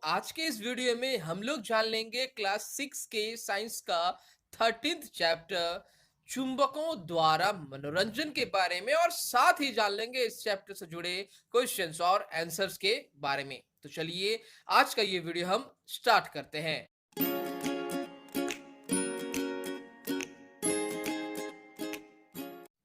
आज के इस वीडियो में हम लोग जान लेंगे क्लास 6 के साइंस का 13th चैप्टर चुंबकों द्वारा मनोरंजन के बारे में और साथ ही जान लेंगे इस चैप्टर से जुड़े क्वेश्चंस और आंसर्स के बारे में। तो चलिए आज का ये वीडियो हम स्टार्ट करते हैं।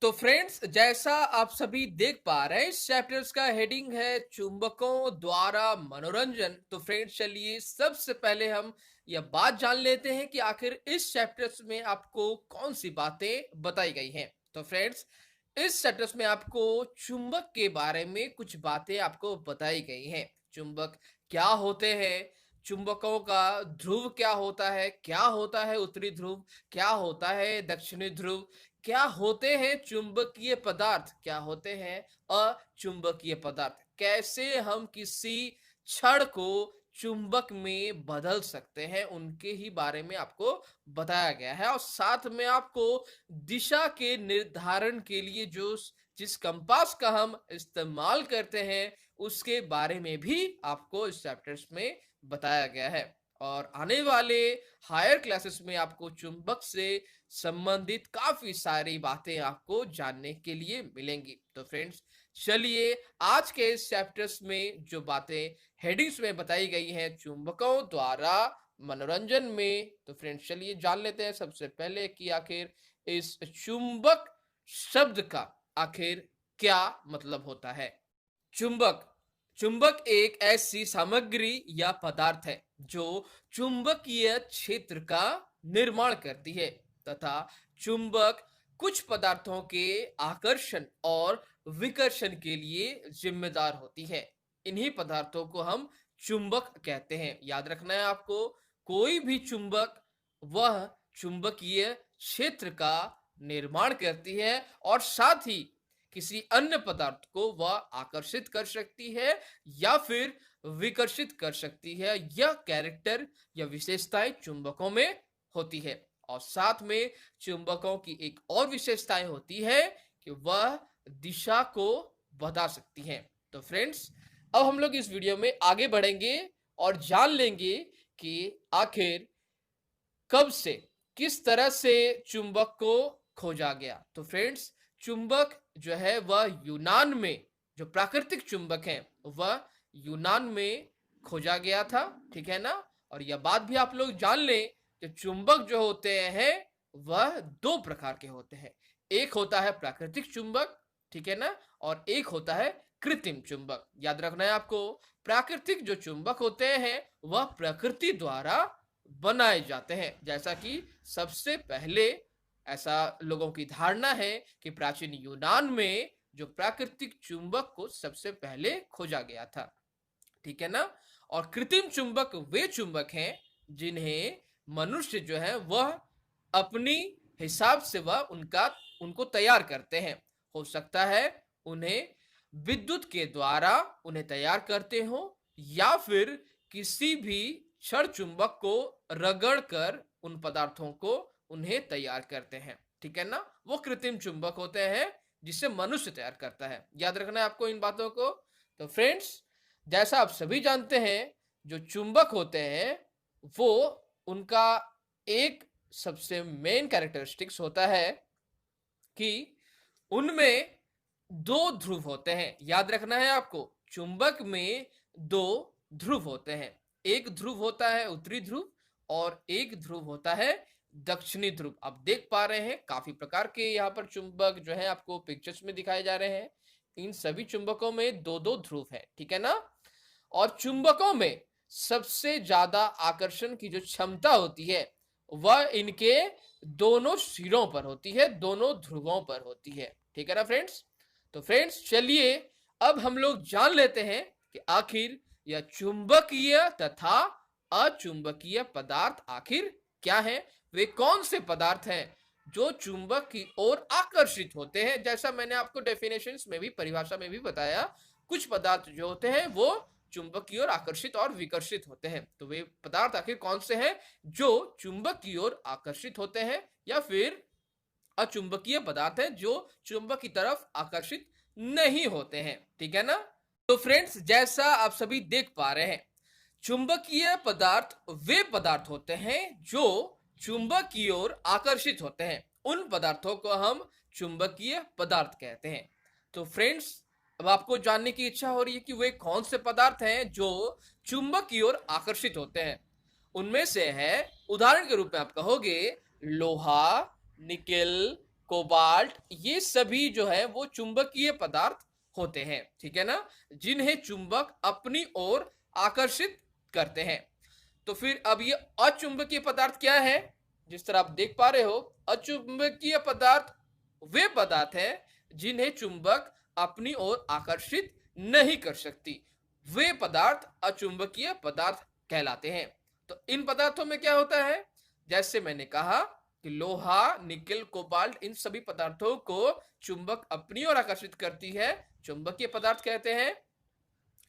तो फ्रेंड्स, जैसा आप सभी देख पा रहे हैं इस चैप्टर्स का हेडिंग है चुंबकों द्वारा मनोरंजन। तो फ्रेंड्स चलिए सबसे पहले हम यह बात जान लेते हैं कि आखिर इस चैप्टर्स में आपको कौन सी बातें बताई गई हैं। तो फ्रेंड्स, इस चैप्टर्स में आपको चुंबक के बारे में कुछ बातें आपको बताई गई हैं। चुंबक क्या होते हैं, चुंबकों का ध्रुव क्या होता है उत्तरी ध्रुव, क्या होता है दक्षिणी ध्रुव, क्या होते हैं चुंबकीय पदार्थ, क्या होते हैं अचुंबकीय पदार्थ, कैसे हम किसी छड़ को चुंबक में बदल सकते हैं, उनके ही बारे में आपको बताया गया है। और साथ में आपको दिशा के निर्धारण के लिए जो जिस कंपास का हम इस्तेमाल करते हैं उसके बारे में भी आपको इस चैप्टर्स में बताया गया है। और आने वाले हायर क्लासेस में आपको चुंबक से संबंधित काफी सारी बातें आपको जानने के लिए मिलेंगी। तो फ्रेंड्स चलिए आज के इस चैप्टर्स में जो बातें हेडिंग्स में बताई गई हैं चुंबकों द्वारा मनोरंजन में, तो फ्रेंड्स चलिए जान लेते हैं सबसे पहले कि आखिर इस चुंबक शब्द का आखिर क्या मतलब होता है। चुंबक चुंबक एक ऐसी सामग्री या पदार्थ है जो चुंबकीय क्षेत्र का निर्माण करती है तथा चुंबक कुछ पदार्थों के आकर्षण और विकर्षण के लिए जिम्मेदार होती है। इन्हीं पदार्थों को हम चुंबक कहते हैं। याद रखना है आपको, कोई भी चुंबक वह चुंबकीय क्षेत्र का निर्माण करती है और साथ ही किसी अन्य पदार्थ को वह आकर्षित कर सकती है या फिर विकर्षित कर सकती है। यह कैरेक्टर या विशेषताएं चुंबकों में होती है। और साथ में चुंबकों की एक और विशेषताएं होती है कि वह दिशा को बदल सकती हैं। तो फ्रेंड्स, अब हम लोग इस वीडियो में आगे बढ़ेंगे और जान लेंगे कि आखिर कब से किस तरह से चुंबक को खोजा गया। तो फ्रेंड्स, चुंबक जो है वह यूनान में, जो प्राकृतिक चुंबक है वह यूनान में खोजा गया था, ठीक है ना। और यह बात भी आप लोग जान लें कि चुंबक जो होते हैं वह दो प्रकार के होते हैं। एक होता है प्राकृतिक चुंबक, ठीक है ना, और एक होता है कृत्रिम चुंबक। याद रखना है आपको, प्राकृतिक जो चुंबक होते हैं वह प्रकृति द्वारा बनाए जाते हैं। जैसा कि सबसे पहले ऐसा लोगों की धारणा है कि प्राचीन यूनान में जो प्राकृतिक चुंबक को सबसे पहले खोजा गया था, ठीक है ना। और कृत्रिम चुंबक वे चुंबक हैं जिन्हें मनुष्य जो है वह अपनी हिसाब से वह उनको तैयार करते हैं। हो सकता है उन्हें विद्युत के द्वारा उन्हें तैयार करते हो या फिर किसी भी क्षण चुंबक को रगड़ कर उन पदार्थों को उन्हें तैयार करते हैं, ठीक है ना। वो कृत्रिम चुंबक होते हैं जिसे मनुष्य तैयार करता है। याद रखना है आपको इन बातों को। तो फ्रेंड्स, जैसा आप सभी जानते हैं जो चुंबक होते हैं वो उनका एक सबसे मेन कैरेक्टरिस्टिक्स होता है कि उनमें दो ध्रुव होते हैं। याद रखना है आपको, चुंबक में दो ध्रुव होते हैं। एक ध्रुव होता है उत्तरी ध्रुव और एक ध्रुव होता है दक्षिणी ध्रुव। आप देख पा रहे हैं काफी प्रकार के यहाँ पर चुंबक जो है आपको पिक्चर्स में दिखाए जा रहे हैं। इन सभी चुंबकों में दो दो ध्रुव है, ठीक है ना। और चुंबकों में सबसे ज्यादा आकर्षण की जो क्षमता होती है वह इनके दोनों सिरों पर होती है, दोनों ध्रुवों पर होती है, ठीक है ना फ्रेंड्स। तो फ्रेंड्स चलिए अब हम लोग जान लेते हैं कि आखिर यह चुंबकीय तथा अचुंबकीय पदार्थ आखिर क्या है। वे कौन से पदार्थ हैं जो चुंबक की ओर आकर्षित होते हैं। जैसा मैंने आपको डेफिनेशंस में भी, परिभाषा में भी बताया, कुछ पदार्थ जो होते हैं वो चुंबक की ओर आकर्षित और विकर्षित होते हैं। तो वे पदार्थ आखिर कौन से हैं जो चुंबक की ओर आकर्षित होते हैं या फिर अचुंबकीय पदार्थ हैं जो चुंबक की तरफ आकर्षित नहीं होते हैं, ठीक है ना। तो फ्रेंड्स, जैसा आप सभी देख पा रहे हैं चुंबकीय पदार्थ वे पदार्थ होते हैं जो चुंबक की ओर आकर्षित होते हैं। उन पदार्थों को हम चुंबकीय पदार्थ कहते हैं। तो फ्रेंड्स, अब आपको जानने की इच्छा हो रही है कि वे कौन से पदार्थ हैं जो चुंबक की ओर आकर्षित होते हैं। उनमें से है, उदाहरण के रूप में आप कहोगे, लोहा, निकेल, कोबाल्ट, ये सभी जो है वो चुंबकीय पदार्थ होते हैं, ठीक है ना, जिन्हें चुंबक अपनी ओर आकर्षित करते हैं। तो फिर अब ये अचुंबकीय पदार्थ क्या है? जिस तरह आप देख पा रहे हो, अचुंबकीय पदार्थ वे पदार्थ हैं जिन्हें चुंबक अपनी ओर आकर्षित नहीं कर सकती। वे पदार्थ अचुंबकीय पदार्थ कहलाते हैं। तो इन पदार्थों में क्या होता है? जैसे मैंने कहा कि लोहा, निकेल, कोबाल्ट, इन सभी पदार्थों को चुंबक अपनी ओर आकर्षित करती है, चुंबकीय पदार्थ कहते हैं।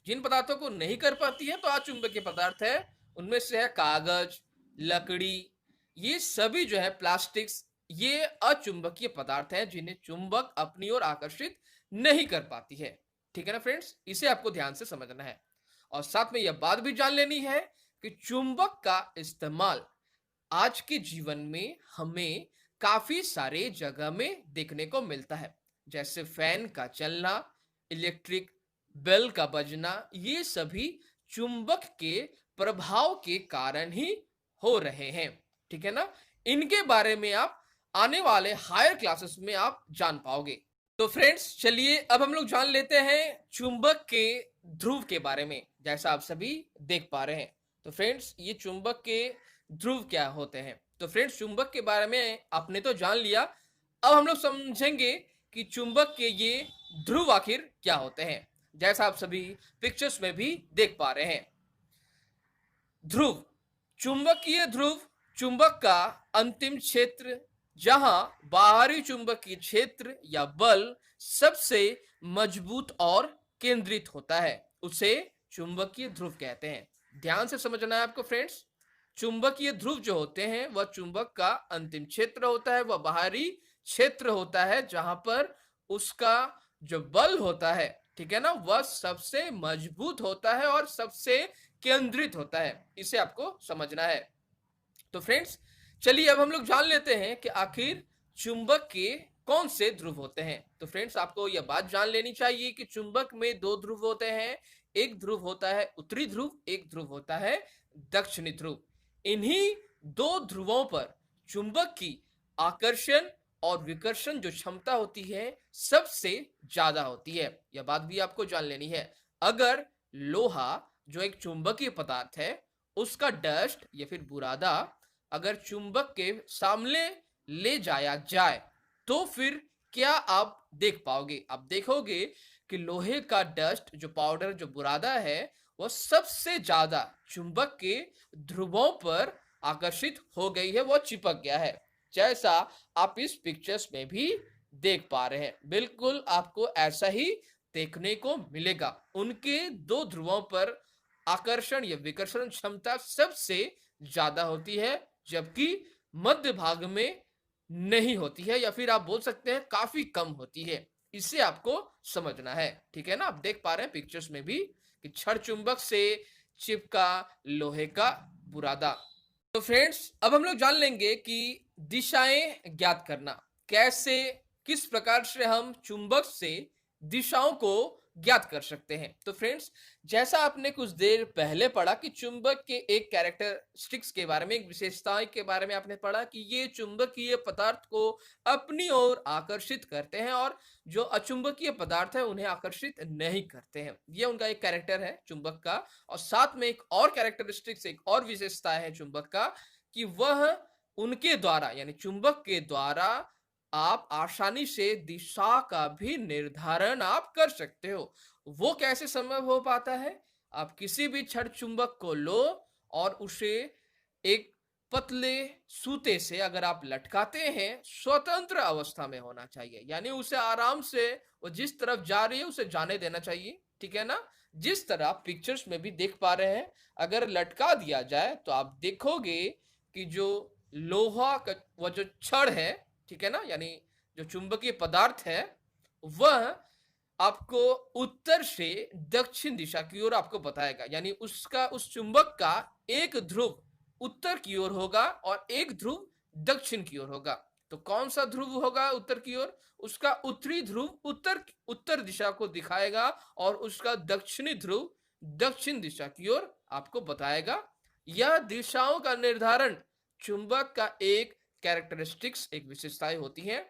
जिन पदार्थों को नहीं कर पाती है तो अचुंबकीय पदार्थ है। उनमें से है कागज, लकड़ी, ये सभी जो है प्लास्टिक्स, ये अचुंबकीय पदार्थ हैं जिन्हें चुंबक अपनी ओर आकर्षित नहीं कर पाती है। ठीक है ना फ्रेंड्स, इसे आपको ध्यान से समझना है। और साथ में यह बात भी जान लेनी है कि चुंबक का इस्तेमाल आज के जीवन में हमें काफी सारे जगह में देखने को मिलता है। जैसे फैन का चलना, इलेक्ट्रिक बेल का बजना, ये सभी चुंबक के प्रभाव के कारण ही हो रहे हैं। ठीक है ना, इनके बारे में आप आने वाले हायर क्लासेस में आप जान पाओगे। तो फ्रेंड्स, चलिए अब हम लोग जान लेते हैं चुंबक के ध्रुव के बारे में। जैसा आप सभी देख पा रहे हैं, तो फ्रेंड्स, ये चुंबक के ध्रुव क्या होते हैं। तो फ्रेंड्स, चुंबक के बारे में आपने तो जान लिया। अब हम लोग समझेंगे कि चुंबक के ये ध्रुव आखिर क्या होते हैं। जैसा आप सभी पिक्चर्स में भी देख पा रहे हैं, ध्रुव, चुंबकीय ध्रुव चुंबक का अंतिम क्षेत्र जहां बाहरी चुंबकीय क्षेत्र या बल सबसे मजबूत और केंद्रित होता है, उसे चुंबकीय ध्रुव कहते हैं। ध्यान से समझना है आपको फ्रेंड्स। चुंबकीय ध्रुव जो होते हैं वह चुंबक का अंतिम क्षेत्र होता है, वह बाहरी क्षेत्र होता है जहां पर उसका जो बल होता है, ठीक है ना, वह सबसे मजबूत होता है और सबसे केंद्रित होता है। इसे आपको समझना है। तो फ्रेंड्स, चलिए अब हम लोग जान लेते हैं कि आखिर चुंबक के कौन से ध्रुव होते हैं। तो फ्रेंड्स, आपको यह बात जान लेनी चाहिए कि चुंबक में दो ध्रुव होते हैं। एक ध्रुव होता है उत्तरी ध्रुव, एक ध्रुव होता है दक्षिणी ध्रुव। इन्हीं दो ध्रुवों पर चुंबक की आकर्षण और विकर्षण जो क्षमता होती है सबसे ज्यादा होती है। यह बात भी आपको जान लेनी है। अगर लोहा, जो एक चुंबकीय पदार्थ है, उसका डस्ट या फिर बुरादा अगर चुंबक के सामने ले जाया जाए तो फिर क्या आप देख पाओगे? आप देखोगे कि लोहे का डस्ट, जो पाउडर, जो बुरादा है, वह सबसे ज्यादा चुंबक के ध्रुवों पर आकर्षित हो गई है, वह चिपक गया है। जैसा आप इस पिक्चर्स में भी देख पा रहे हैं, बिल्कुल आपको ऐसा ही देखने को मिलेगा। उनके दो ध्रुवों पर आकर्षण या विकर्षण क्षमता सबसे ज्यादा होती है, जबकि मध्य भाग में नहीं होती है, या फिर आप बोल सकते हैं काफी कम होती है। इसे आपको समझना है। ठीक है ना, आप देख पा रहे हैं पिक्चर्स में भी कि छड़ चुंबक से चिपका लोहे का बुरादा। तो फ्रेंड्स, अब हम लोग जान लेंगे कि दिशाएं ज्ञात करना कैसे, किस प्रकार से हम चुंबक से दिशाओं को ज्ञात कर सकते हैं। तो फ्रेंड्स, जैसा आपने कुछ देर पहले पढ़ा कि चुंबक के एक कैरेक्टरिस्टिक्स के बारे में, एक विशेषता के बारे में आपने पढ़ा कि ये चुंबकीय पदार्थ को अपनी ओर आकर्षित करते हैं और जो अचुंबकीय पदार्थ है उन्हें आकर्षित नहीं करते हैं। ये उनका एक कैरेक्टर है चुंबक का। और साथ में एक और कैरेक्टरिस्टिक्स, एक और विशेषता है चुंबक का कि वह उनके द्वारा, यानी चुंबक के द्वारा आप आसानी से दिशा का भी निर्धारण आप कर सकते हो। वो कैसे संभव हो पाता है? आप किसी भी छड़ चुंबक को लो और उसे एक पतले सूते से अगर आप लटकाते हैं, स्वतंत्र अवस्था में होना चाहिए, यानी उसे आराम से वो जिस तरफ जा रही है उसे जाने देना चाहिए। ठीक है ना, जिस तरह आप पिक्चर्स में भी देख पा रहे हैं, अगर लटका दिया जाए तो आप देखोगे कि जो लोहा का वह जो छड़ है, ठीक है ना, यानी जो चुंबकीय पदार्थ है, वह आपको उत्तर से दक्षिण दिशा की ओर आपको बताएगा, यानी उसका उस चुंबक का एक ध्रुव उत्तर की ओर होगा और एक ध्रुव दक्षिण की ओर होगा। तो कौन सा ध्रुव होगा उत्तर की ओर? उसका उत्तरी ध्रुव उत्तर उत्तर दिशा को दिखाएगा और उसका दक्षिणी ध्रुव दक्षिण दिशा की ओर आपको बताएगा। यह दिशाओं का निर्धारण चुंबक का एक कैरेक्टरिस्टिक्स, एक विशेषताएं होती हैं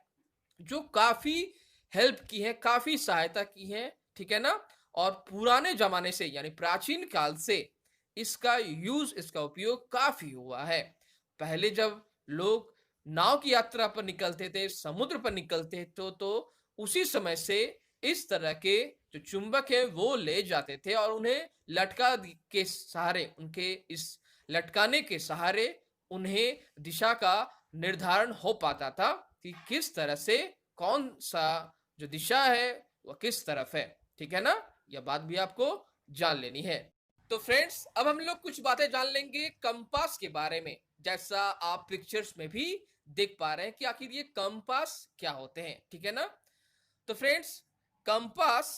जो काफी हेल्प की है, काफी सहायता की है, ठीक है ना। और पुराने जमाने से यानी प्राचीन काल से इसका यूज, इसका उपयोग काफी हुआ है। पहले जब लोग नाव की यात्रा पर निकलते थे, समुद्र पर निकलते थे, तो उसी समय से इस तरह के जो चुंबक है वो ले जाते थे और उन्हें के सहारे, उनके इस लटकाने के सहारे उन्हें दिशा का निर्धारण हो पाता था कि किस तरह से कौन सा जो दिशा है वह किस तरफ है, ठीक है ना। यह बात भी आपको जान लेनी है। तो फ्रेंड्स, अब हम लोग कुछ बातें जान लेंगे कंपास के बारे में। जैसा आप पिक्चर्स में भी देख पा रहे हैं कि आखिर ये कंपास क्या होते हैं, ठीक है ना। तो फ्रेंड्स, कंपास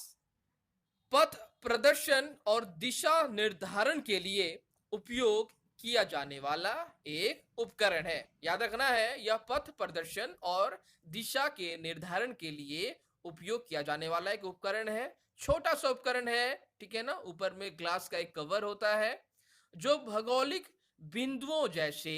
पथ प्रदर्शन और दिशा निर्धारण के लिए उपयोग किया जाने वाला एक उपकरण है। याद रखना है, यह पथ प्रदर्शन और दिशा के निर्धारण के लिए उपयोग किया जाने वाला एक उपकरण है। छोटा सा उपकरण है, ठीक है ना। ऊपर में ग्लास का एक कवर होता है जो भौगोलिक बिंदुओं जैसे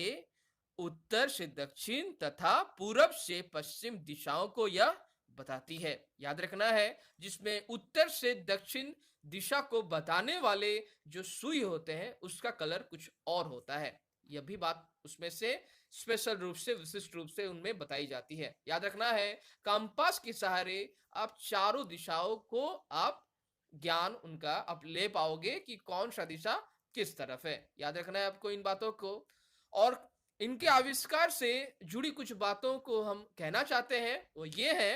उत्तर से दक्षिण तथा पूरब से पश्चिम दिशाओं को यह बताती है। याद रखना है, जिसमें उत्तर से दक्षिण दिशा को बताने वाले जो सुई होते हैं उसका कलर कुछ और होता है। यह भी बात उसमें से स्पेशल रूप से, विशिष्ट रूप से उनमें बताई जाती है। याद रखना है, कंपास के सहारे आप चारों दिशाओं को आप ज्ञान उनका आप ले पाओगे कि कौन सा दिशा किस तरफ है। याद रखना है आपको इन बातों को। और इनके आविष्कार से जुड़ी कुछ बातों को हम कहना चाहते हैं, वो ये है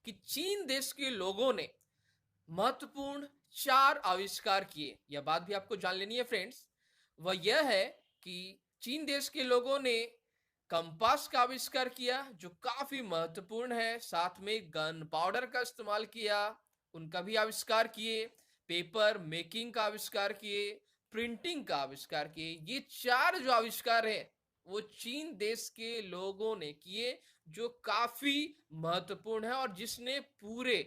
कि चीन देश के लोगों ने महत्वपूर्ण 4 आविष्कार किए। यह बात भी आपको जान लेनी है फ्रेंड्स। वह यह है कि चीन देश के लोगों ने कंपास का आविष्कार किया जो काफी महत्वपूर्ण है, साथ में गन पाउडर का इस्तेमाल किया, उनका भी आविष्कार किए, पेपर मेकिंग का आविष्कार किए, प्रिंटिंग का आविष्कार किए। ये 4 जो आविष्कार है वो चीन देश के लोगों ने किए, जो काफी महत्वपूर्ण है और जिसने पूरे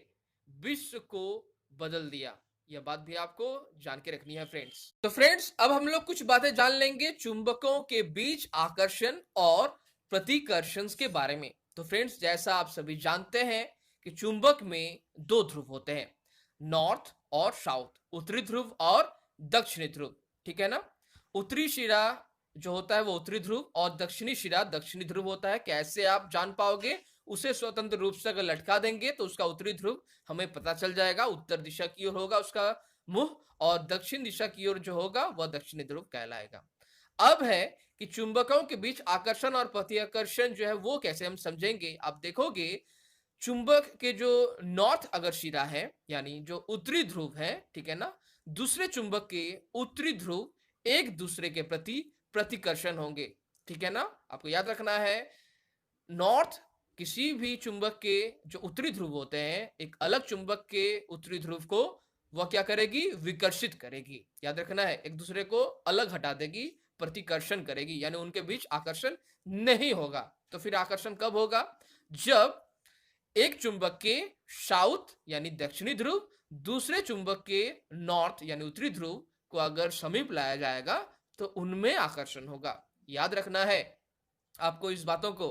विश्व को बदल दिया। यह बात भी आपको जान के रखनी है फ्रेंड्स। तो फ्रेंड्स, अब हम लोग कुछ बातें जान लेंगे चुंबकों के बीच आकर्षण और प्रतिकर्षण के बारे में। तो फ्रेंड्स, जैसा आप सभी जानते हैं कि चुंबक में 2 ध्रुव होते हैं, नॉर्थ और साउथ, उत्तरी ध्रुव और दक्षिणी ध्रुव, ठीक है ना। उत्तरी शिरा जो होता है वो उत्तरी ध्रुव और दक्षिणी शिरा दक्षिणी ध्रुव होता है। कैसे आप जान पाओगे? उसे स्वतंत्र रूप से अगर लटका देंगे तो उसका उत्तरी ध्रुव हमें पता चल जाएगा, उत्तर दिशा की ओर होगा उसका मुंह, और दक्षिण दिशा की ओर जो होगा वह दक्षिणी ध्रुव कहलाएगा। अब है कि चुंबकों के बीच आकर्षण और प्रतिकर्षण जो है वो कैसे हम समझेंगे। आप देखोगे, चुंबक के जो नॉर्थ अगर शिरा है यानी जो उत्तरी ध्रुव है, ठीक है ना, दूसरे चुंबक के उत्तरी ध्रुव एक दूसरे के प्रति प्रतिकर्षण होंगे, ठीक है ना। आपको याद रखना है, नॉर्थ किसी भी चुंबक के जो उत्तरी ध्रुव होते हैं एक अलग चुंबक के उत्तरी ध्रुव को वह क्या करेगी? विकर्षित करेगी। याद रखना है, एक दूसरे को अलग हटा देगी, प्रतिकर्षण करेगी, यानी उनके बीच आकर्षण नहीं होगा। तो फिर आकर्षण कब होगा? जब एक चुंबक के साउथ यानी दक्षिणी ध्रुव दूसरे चुंबक के नॉर्थ यानी उत्तरी ध्रुव को अगर समीप लाया जाएगा तो उनमें आकर्षण होगा। याद रखना है आपको इस बातों को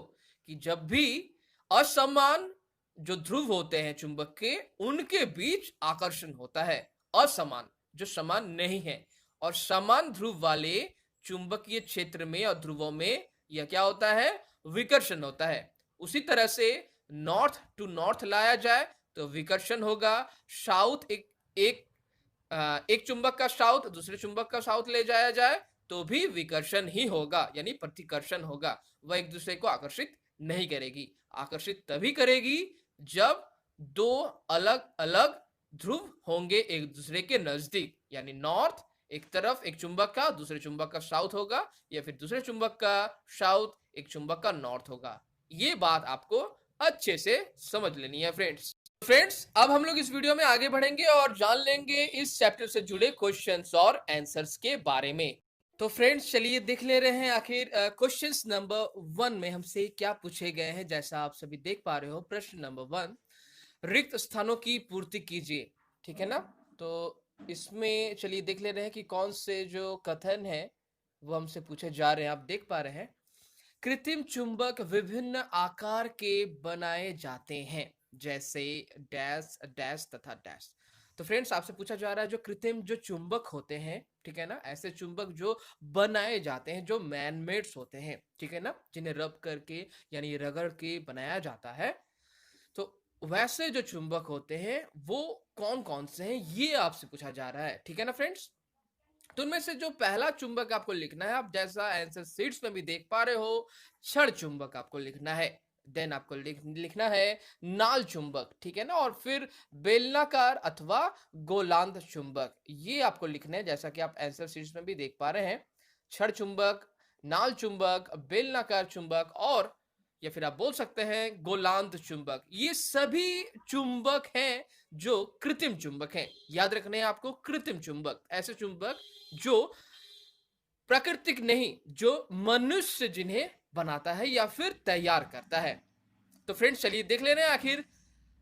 कि जब भी असमान जो ध्रुव होते हैं चुंबक के, उनके बीच आकर्षण होता है। असमान जो समान नहीं है, और समान ध्रुव वाले चुंबकीय क्षेत्र में और ध्रुवों में यह क्या होता है? विकर्षण होता है। उसी तरह से नॉर्थ टू नॉर्थ लाया जाए तो विकर्षण होगा। साउथ एक चुंबक का साउथ दूसरे चुंबक का साउथ ले जाया जाए तो भी विकर्षण ही होगा, यानी प्रतिकर्षण होगा। वह एक दूसरे को आकर्षित नहीं करेगी। आकर्षित तभी करेगी जब 2 अलग अलग ध्रुव होंगे एक दूसरे के नजदीक, यानी नॉर्थ एक तरफ एक चुंबक का दूसरे चुंबक का साउथ होगा, या फिर दूसरे चुंबक का साउथ एक चुंबक का नॉर्थ होगा। ये बात आपको अच्छे से समझ लेनी है फ्रेंड्स। फ्रेंड्स, अब हम लोग इस वीडियो में आगे बढ़ेंगे और जान लेंगे इस चैप्टर से जुड़े क्वेश्चंस और आंसर्स के बारे में। तो फ्रेंड्स, चलिए देख ले रहे हैं आखिर क्वेश्चंस नंबर 1 में हमसे क्या पूछे गए हैं। जैसा आप सभी देख पा रहे हो, प्रश्न नंबर 1, रिक्त स्थानों की पूर्ति कीजिए। ठीक है ना? तो इसमें चलिए देख ले रहे हैं कि कौन से जो कथन है वो हमसे पूछे जा रहे हैं। आप देख पा रहे हैं, कृत्रिम चुंबक विभिन्न आकार के बनाए जाते हैं, जैसे डैश डैश तथा डैश। तो फ्रेंड्स, आपसे पूछा जा रहा है जो कृत्रिम जो चुंबक होते हैं, ठीक है ना, ऐसे चुंबक जो बनाए जाते हैं, जो मैन मेड्स होते हैं, ठीक है ना, जिन्हें रब करके यानी रगड़ के बनाया जाता है। तो वैसे जो चुंबक होते हैं वो कौन कौन से हैं, ये आपसे पूछा जा रहा है। ठीक है ना फ्रेंड्स? तो उनमें से जो पहला चुंबक आपको लिखना है, आप जैसा आंसर शीट्स में भी देख पा रहे हो, क्षण चुंबक आपको लिखना है। देन आपको लिखना है नाल चुंबक, ठीक है ना, और फिर बेलनाकार अथवा गोलांध चुंबक, ये आपको लिखना है जैसा कि आप आंसर शीट्स में भी देख पा रहे हैं। क्षण चुंबक, नाल चुंबक, बेलनाकार चुंबक और या फिर आप बोल सकते हैं गोलांध चुंबक, ये सभी चुंबक हैं जो कृत्रिम चुंबक हैं। याद रखने हैं आपको, कृत्रिम चुंबक, ऐसे चुंबक जो प्राकृतिक नहीं, जो मनुष्य जिन्हें बनाता है या फिर तैयार करता है। तो फ्रेंड्स, चलिए देख ले रहे हैं आखिर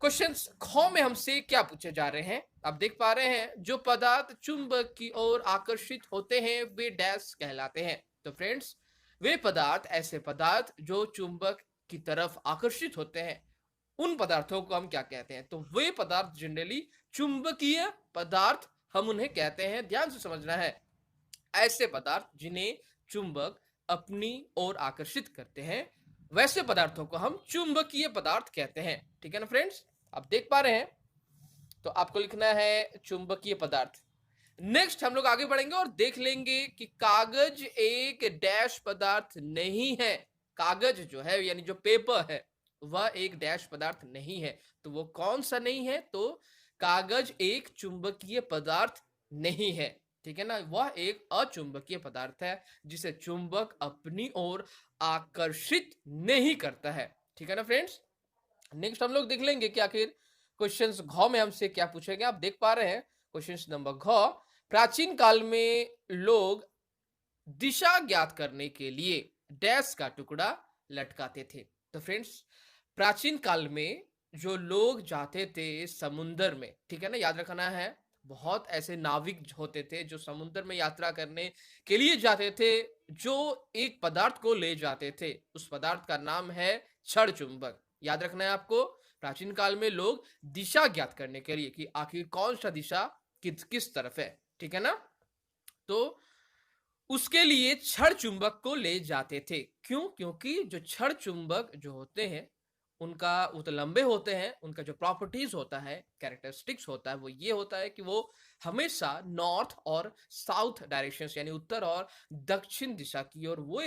क्वेश्चंस ख में हमसे क्या पूछे जा रहे हैं। आप देख पा रहे हैं, जो पदार्थ चुंबक की ओर आकर्षित होते हैं वे डैश कहलाते हैं। तो फ्रेंड्स, वे पदार्थ, ऐसे पदार्थ जो चुंबक की तरफ आकर्षित होते हैं, उन पदार्थों को हम क्या कहते हैं? तो वे पदार्थ जनरली चुंबकीय पदार्थ हम उन्हें कहते हैं। ध्यान से समझना है, ऐसे पदार्थ जिन्हें चुंबक अपनी ओर आकर्षित करते हैं, वैसे पदार्थों को हम चुंबकीय पदार्थ कहते हैं। ठीक है ना फ्रेंड्स? आप देख पा रहे हैं, तो आपको लिखना है चुंबकीय पदार्थ। नेक्स्ट हम लोग आगे बढ़ेंगे और देख लेंगे कि कागज एक डैश पदार्थ नहीं है। कागज जो है यानी जो पेपर है, वह एक डैश पदार्थ नहीं है। तो वो कौन सा नहीं है? तो कागज एक चुंबकीय पदार्थ नहीं है। ठीक है ना? वह एक अचुंबकीय पदार्थ है जिसे चुंबक अपनी ओर आकर्षित नहीं करता है। ठीक है ना फ्रेंड्स? नेक्स्ट हम लोग देख लेंगे कि आखिर क्वेश्चंस घ में हमसे क्या पूछेंगे। आप देख पा रहे हैं क्वेश्चंस नंबर घ, प्राचीन काल में लोग दिशा ज्ञात करने के लिए डैश का टुकड़ा लटकाते थे। तो फ्रेंड्स, प्राचीन काल में जो लोग जाते थे समुंदर में, ठीक है ना, याद रखना है, बहुत ऐसे नाविक होते थे जो समुद्र में यात्रा करने के लिए जाते थे, जो एक पदार्थ को ले जाते थे। उस पदार्थ का नाम है क्षण चुंबक। याद रखना है आपको, प्राचीन काल में लोग दिशा ज्ञात करने के लिए कि आखिर कौन सा दिशा किस तरफ है, ठीक है ना, तो उसके लिए क्षण चुंबक को ले जाते थे। क्यों? क्योंकि जो क्षण चुंबक जो होते हैं, उनका वो तो लंबे होते हैं, उनका जो प्रॉपर्टीज होता है, कैरेक्टरिस्टिक्स होता है, वो ये होता है कि वो हमेशा नॉर्थ और साउथ डायरेक्शन यानी उत्तर और दक्षिण दिशा की ओर, वो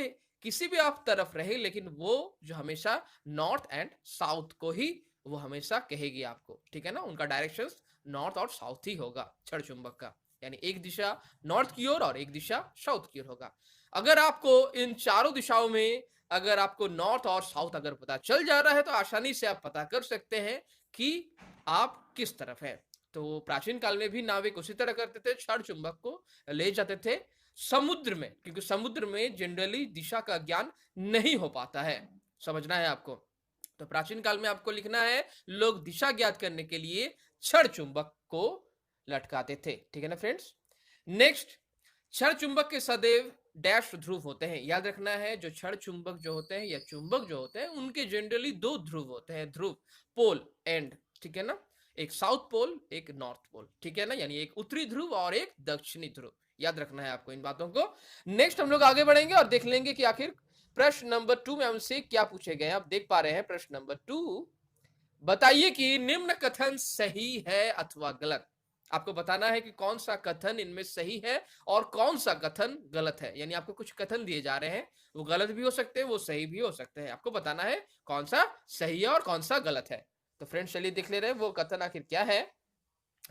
किसी भी आप तरफ रहे, लेकिन वो जो हमेशा नॉर्थ एंड साउथ को ही वो हमेशा कहेगी आपको। ठीक है ना? उनका डायरेक्शन नॉर्थ और साउथ ही होगा क्षण चुंबक का, यानी एक दिशा नॉर्थ की ओर और एक दिशा साउथ की ओर होगा। अगर आपको इन चारों दिशाओं में अगर आपको नॉर्थ और साउथ अगर पता चल जा रहा है, तो आसानी से आप पता कर सकते हैं कि आप किस तरफ हैं। तो प्राचीन काल में भी नाविक उसी तरह करते थे, क्षण चुंबक को ले जाते थे समुद्र में, क्योंकि समुद्र में जनरली दिशा का ज्ञान नहीं हो पाता है। समझना है आपको। तो प्राचीन काल में आपको लिखना है, लोग दिशा ज्ञात करने के लिए क्षण चुंबक को लटकाते थे। ठीक है ना फ्रेंड्स? नेक्स्ट, क्षण चुंबक के सदैव डैश ध्रुव होते हैं। याद रखना है, जो क्षण चुंबक जो होते हैं या चुंबक जो होते हैं, उनके जनरली दो ध्रुव होते हैं, ध्रुव, पोल एंड, ठीक है ना, एक साउथ पोल, एक नॉर्थ पोल। ठीक है ना, यानी एक उत्तरी ध्रुव और एक दक्षिणी ध्रुव। याद रखना है आपको इन बातों को। नेक्स्ट हम लोग आगे बढ़ेंगे और देख लेंगे कि आखिर प्रश्न नंबर 2 में हमसे क्या पूछे गए हैं। आप देख पा रहे हैं प्रश्न नंबर 2, बताइए कि निम्न कथन सही है अथवा गलत। आपको बताना है कि कौन सा कथन इनमें सही है और कौन सा कथन गलत है। यानी आपको कुछ कथन दिए जा रहे हैं, वो गलत भी हो सकते हैं, वो सही भी हो सकते हैं। आपको बताना है कौन सा सही है और कौन सा गलत है। तो फ्रेंड्स, चलिए देख ले रहे हैं वो कथन आखिर क्या है।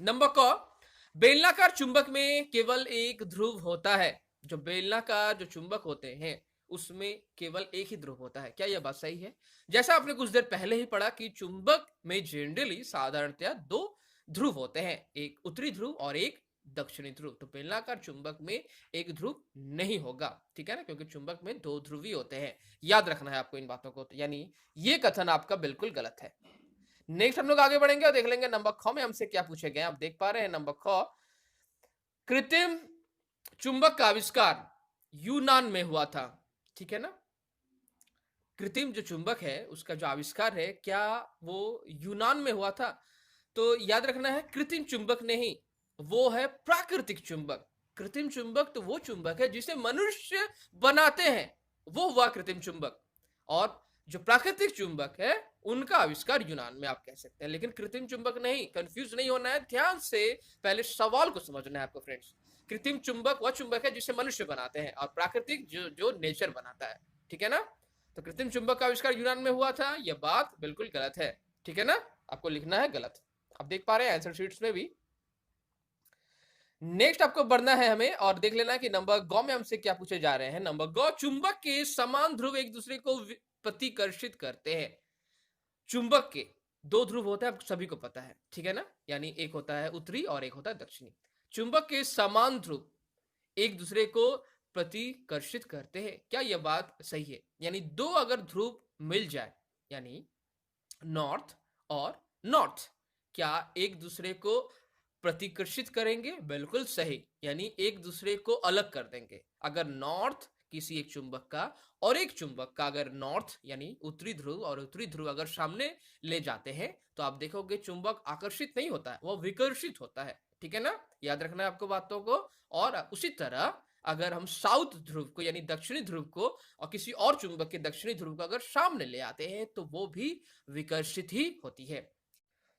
नंबर क, बेलनाकार चुंबक में केवल एक ध्रुव होता है। जो बेलनाकार जो चुंबक होते हैं, उसमें केवल एक ही ध्रुव होता है। क्या यह बात सही है? जैसा आपने कुछ देर पहले ही पढ़ा कि चुंबक में जनरली साधारणतया दो ध्रुव होते हैं, एक उत्तरी ध्रुव और एक दक्षिणी ध्रुव। तो बेलनाकार चुंबक में एक ध्रुव नहीं होगा, ठीक है ना, क्योंकि चुंबक में दो ध्रुव ही होते हैं। याद रखना है आपको इन बातों को, यानी ये कथन आपका बिल्कुल गलत है। नेक्स्ट हम लोग आगे बढ़ेंगे और देख लेंगे नंबर ख में हमसे क्या पूछे गए। आप देख पा रहे हैं नंबर ख, कृत्रिम चुंबक का आविष्कार यूनान में हुआ था, ठीक है ना। कृत्रिम जो चुंबक है उसका जो आविष्कार है, क्या वो यूनान में हुआ था? तो याद रखना है, कृत्रिम चुंबक नहीं, वो है प्राकृतिक चुंबक। कृत्रिम चुंबक तो वो चुंबक है जिसे मनुष्य बनाते हैं, वो हुआ कृत्रिम चुंबक। और जो प्राकृतिक चुंबक है उनका आविष्कार यूनान में आप कह सकते हैं, लेकिन कृत्रिम चुंबक नहीं। कंफ्यूज नहीं होना है, ध्यान से पहले सवाल को समझना है आपको फ्रेंड्स। कृत्रिम चुंबक वह चुंबक है जिसे मनुष्य बनाते हैं, और प्राकृतिक जो जो नेचर बनाता है, ठीक है ना। तो कृत्रिम चुंबक का आविष्कार यूनान में हुआ था, यह बात बिल्कुल गलत है, ठीक है ना। आपको लिखना है गलत। आप देख पा रहे हैं आंसर शीट्स में भी। नेक्स्ट आपको बढ़ना है हमें और देख लेना है कि नंबर गौ में हमसे क्या पूछे जा रहे हैं। नंबर गौ, चुंबक के समान ध्रुव एक दूसरे को प्रतिकर्षित करते हैं। चुंबक के दो ध्रुव होते हैं, आपको सभी को पता है, ठीक है ना, यानी एक होता है उत्तरी और एक होता है दक्षिणी। चुंबक के समान ध्रुव एक दूसरे को प्रतिकर्षित करते हैं। क्या यह बात सही है? यानी दो अगर ध्रुव मिल जाए, यानी नॉर्थ और नॉर्थ, क्या एक दूसरे को प्रतिकर्षित करेंगे? बिल्कुल सही, यानी एक दूसरे को अलग कर देंगे। अगर नॉर्थ किसी एक चुंबक का और एक चुंबक का अगर नॉर्थ यानी उत्तरी ध्रुव और उत्तरी ध्रुव अगर सामने ले जाते हैं, तो आप देखोगे चुंबक आकर्षित नहीं होता है, वह विकर्षित होता है, ठीक है ना। याद रखना है आपको बातों को। और उसी तरह अगर हम साउथ ध्रुव को यानी दक्षिणी ध्रुव को और किसी और चुंबक के दक्षिणी ध्रुव को अगर सामने ले आते हैं, तो वो भी विकर्षित ही होती है।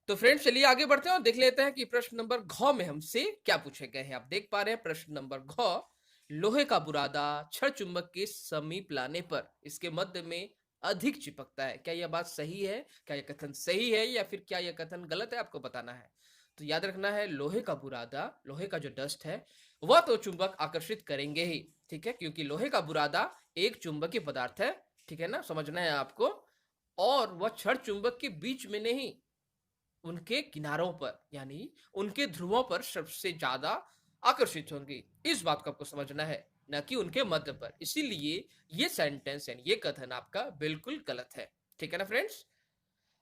तो फ्रेंड्स चलिए आगे बढ़ते हैं और देख लेते हैं कि प्रश्न नंबर घ में हमसे क्या पूछे गए हैं। आप देख पा रहे हैं प्रश्न नंबर घ, लोहे का बुरादा छड़ चुंबक के समीप लाने पर इसके मध्य में अधिक चिपकता है। क्या यह बात सही है? क्या यह कथन सही है या फिर क्या यह कथन गलत है, आपको बताना है। तो याद रखना है, लोहे का बुरादा, लोहे का जो डस्ट है वह तो चुंबक आकर्षित करेंगे ही, ठीक है, क्योंकि लोहे का बुरादा एक चुंबकीय पदार्थ है, ठीक है ना, समझना है आपको। और वह छड़ चुंबक के बीच में नहीं, उनके किनारों पर यानी उनके ध्रुवों पर सबसे ज्यादा आकर्षित होंगी। इस बात को आपको समझना है, न कि उनके मध्य पर। इसीलिए ये सेंटेंस यानी ये कथन आपका बिल्कुल गलत है, ठीक है ना फ्रेंड्स।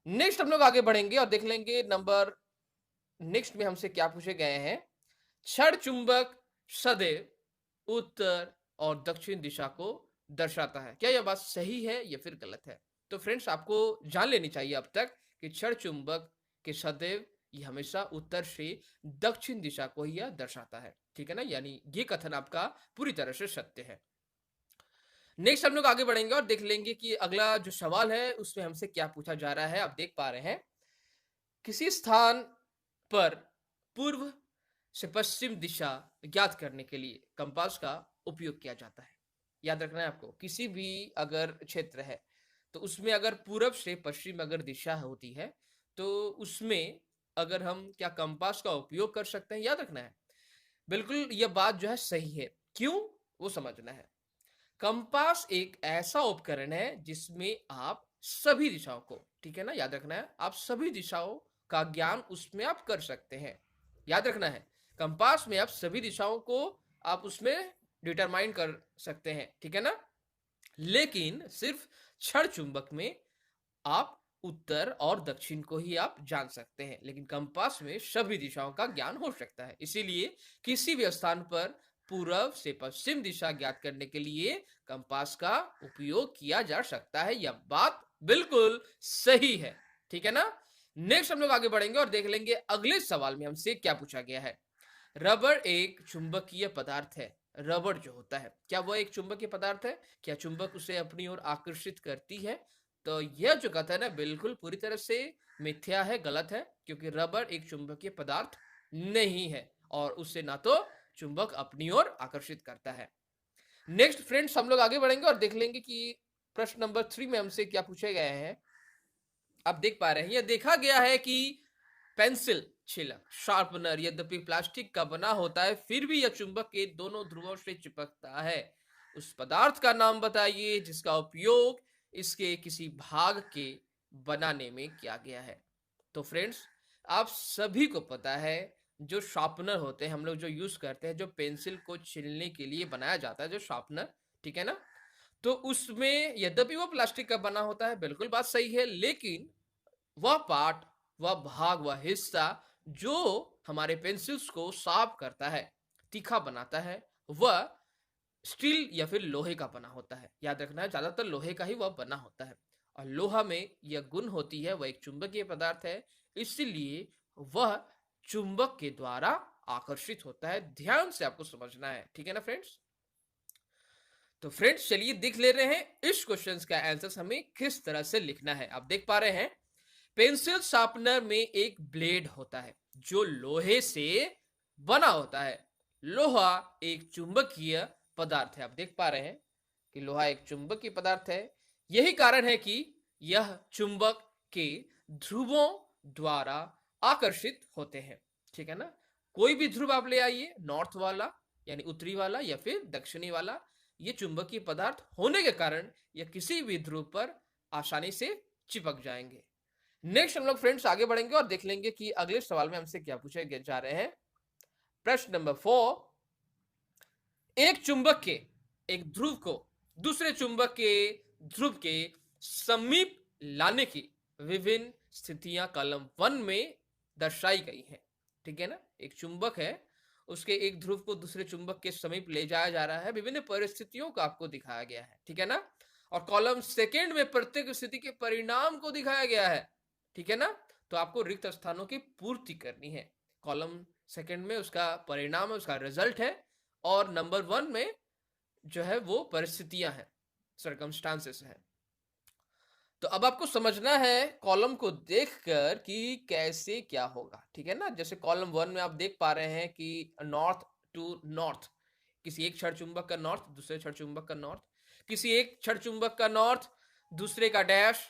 नेक्स्ट हम लोग आगे बढ़ेंगे और देख लेंगे नंबर नेक्स्ट में हमसे क्या पूछे गए हैं। क्षण चुंबक सदैव उत्तर और दक्षिण दिशा को दर्शाता है। क्या यह बात सही है या फिर गलत है? तो फ्रेंड्स आपको जान लेनी चाहिए अब तक कि क्षण चुंबक के सदैव ये हमेशा उत्तर से दक्षिण दिशा को ही यह दर्शाता है, ठीक है ना, यानी ये कथन आपका पूरी तरह से सत्य है। नेक्स्ट हम लोग आगे बढ़ेंगे और देख लेंगे कि अगला जो सवाल है उसमें हमसे क्या पूछा जा रहा है। आप देख पा रहे हैं, किसी स्थान पर पूर्व से पश्चिम दिशा ज्ञात करने के लिए कंपास का उपयोग किया जाता है। याद रखना है आपको, किसी भी अगर क्षेत्र है तो उसमें अगर पूरब से पश्चिम अगर दिशा होती है, तो उसमें अगर हम क्या कंपास का उपयोग कर सकते हैं, याद रखना है। बिल्कुल यह बात जो है सही है, क्यों वो समझना है। कंपास एक ऐसा उपकरण है जिसमें आप सभी दिशाओं को, ठीक है ना, याद रखना है, आप सभी दिशाओं का ज्ञान उसमें आप कर सकते हैं। याद रखना है, कंपास में आप सभी दिशाओं को आप उसमें डिटरमाइन कर सकते हैं, ठीक है ना। लेकिन सिर्फ क्षण चुंबक में आप उत्तर और दक्षिण को ही आप जान सकते हैं, लेकिन कंपास में सभी दिशाओं का ज्ञान हो सकता है। इसीलिए किसी भी स्थान पर पूर्व से पश्चिम दिशा ज्ञात करने के लिए कंपास का उपयोग किया जा सकता है। यह बात बिल्कुल सही है, ठीक है ना। नेक्स्ट हम लोग आगे बढ़ेंगे और देख लेंगे अगले सवाल में हमसे क्या पूछा गया है। रबड़ एक चुंबकीय पदार्थ है। रबड़ जो होता है, क्या वह एक चुंबकीय पदार्थ है? क्या चुंबक उसे अपनी ओर आकर्षित करती है? तो यह जो कथन है बिल्कुल पूरी तरह से मिथ्या है, गलत है, क्योंकि रबड़ एक चुंबकीय पदार्थ नहीं है और उससे ना तो चुंबक अपनी ओर आकर्षित करता है। नेक्स्ट फ्रेंड्स हम लोग आगे बढ़ेंगे और देख लेंगे कि प्रश्न नंबर 3 में हमसे क्या पूछे गए हैं। आप देख पा रहे हैं, यह देखा गया है कि पेंसिल छिलक शार्पनर यद्यपि प्लास्टिक का बना होता है, फिर भी यह चुंबक के दोनों ध्रुवों से चिपकता है। उस पदार्थ का नाम बताइए जिसका उपयोग इसके किसी भाग के बनाने में किया गया है। तो फ्रेंड्स, आप सभी को पता है, जो शार्पनर होते हैं हम लोग जो यूज करते हैं, जो पेंसिल को छीलने के लिए बनाया जाता है, जो शार्पनर, ठीक है ना, तो उसमें यद्यपि वो प्लास्टिक का बना होता है, बिल्कुल बात सही है, लेकिन वह पार्ट, वह भाग, वह हिस्सा जो हमारे पेंसिल्स को शार्प करता है, तीखा बनाता है, वह स्टील या फिर लोहे का बना होता है। याद रखना है, ज्यादातर लोहे का ही वह बना होता है। और लोहा में यह गुण होती है, वह एक चुंबकीय पदार्थ है, इसलिए वह चुंबक के द्वारा आकर्षित होता है। ध्यान से आपको समझना है, ठीक है ना फ्रेंड्स। तो फ्रेंड्स, चलिए देख ले रहे हैं इस क्वेश्चन का आंसर हमें किस तरह से लिखना है। आप देख पा रहे हैं, पेंसिल शार्पनर में एक ब्लेड होता है जो लोहे से बना होता है। लोहा एक चुंबकीय पदार्थ है। आप देख पा रहे हैं कि लोहा एक चुंबकीय पदार्थ है। यही कारण है कि यह चुंबक के ध्रुवों द्वारा आकर्षित होते हैं, ठीक है ना। कोई भी ध्रुव आप ले आइए, नॉर्थ वाला यानी उत्तरी वाला या फिर दक्षिणी वाला, ये चुंबकीय पदार्थ होने के कारण यह किसी भी ध्रुव पर आसानी से चिपक जाएंगे। नेक्स्ट हम लोग फ्रेंड्स आगे बढ़ेंगे और देख लेंगे कि अगले सवाल में हमसे क्या पूछे जा रहे हैं। प्रश्न नंबर 4, एक चुंबक के एक ध्रुव को दूसरे चुंबक के ध्रुव के समीप लाने की विभिन्न स्थितियां कॉलम 1 में दर्शाई गई हैं, ठीक है ना। एक चुंबक है, उसके एक ध्रुव को दूसरे चुंबक के समीप ले जाया जा रहा है, विभिन्न परिस्थितियों को आपको दिखाया गया है, ठीक है ना। और कॉलम सेकेंड में प्रत्येक स्थिति के परिणाम को दिखाया गया है, ठीक है ना। तो आपको रिक्त स्थानों की पूर्ति करनी है। कॉलम सेकेंड में उसका परिणाम है, उसका रिजल्ट है, और नंबर 1 में जो है वो परिस्थितियां हैं, सर्कमस्टांसेस है। तो अब आपको समझना है कॉलम को देखकर कि कैसे क्या होगा, ठीक है ना। जैसे कॉलम 1 में आप देख पा रहे हैं कि नॉर्थ टू नॉर्थ, किसी एक क्षण चुंबक का नॉर्थ, दूसरे क्षण चुंबक का नॉर्थ, किसी एक क्षण चुंबक का नॉर्थ, दूसरे का डैश।